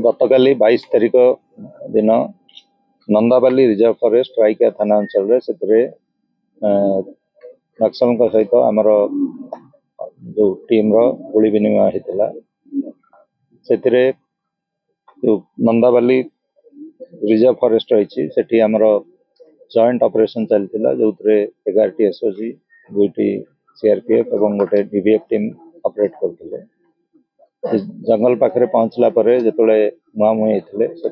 गतकाली 22 तारिख दिन नंदाबाली reserve forest Raika थाना अंचल से नक्सल सहित आमर जो टीम गुली विनिमय होता से नंदाबाली रिजर्व फॉरेस्ट रही से आमर जॉइंट ऑपरेशन चलता जो 11 एसओजी 2 सीआरपीएफ और गोटे डीवीएफ टीम ऑपरेट करते जंगल पाखे पहुँचला जो मुहांमुही होते से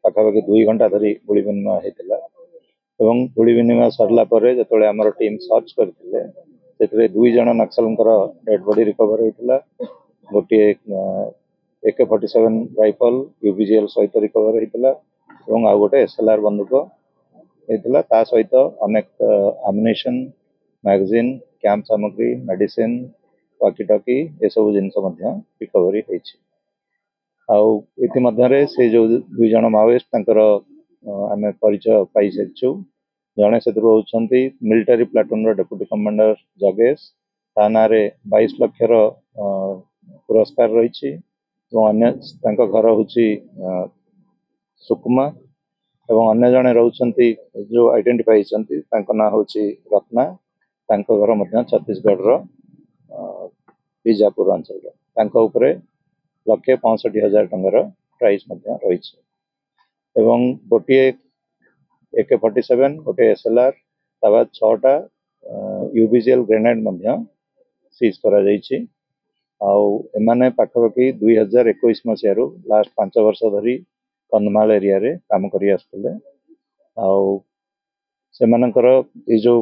पाखापाखि 2 घंटा धरी गुली विनिमय होता गुली विनिमय सरला जो आमर टीम सर्च करते 2 जन नक्सल डेड बॉडी रिकवर होता गोटे AK-47 राइफल यूबीजीएल सहित रिकवर होता आ गोटे SLR बंदूक होता ता सहित अनेक आम्युनिशन मैगजीन कैंप सामग्री मेडिसिन वाकी टॉकी ये सब जिनस रिकवरी होती से जो 2 जन माओइस्ट आम परिचय पाई सारी जड़े से होती मिलिटारी प्लाटून डेप्यूटी कमांडर जगेश ता ना 22 लाख पुरस्कार रही घर हूँ सुकुमा एवं अन्य जड़े रोचे जो आइडेंटिफाई ना हूँ रत्ना घर छत्तीसगढ़ बीजापुर अंचल 1,65,000 टंकार प्राइज रही गोटे AK-47 गोटे SLR बाद 6टा यूबीजीएल ग्रेनेड सीज एमाने पाखापाखि 2021 मसीह लास्ट 5 वर्ष धरी कंधमाल एरिया रे काम करी आसुले से जो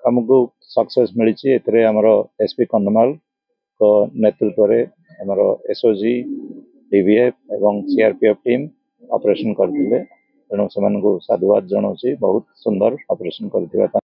आमको सक्सेस मिली एथिरे हमर एसपी कंधमाल को नेतृत्व में हमर एसओजी डीवीएफ एवं सीआरपीएफ टीम ऑपरेशन करथिले तेणु से साधुवाद जनाऊँ बहुत सुंदर ऑपरेशन करथिबा।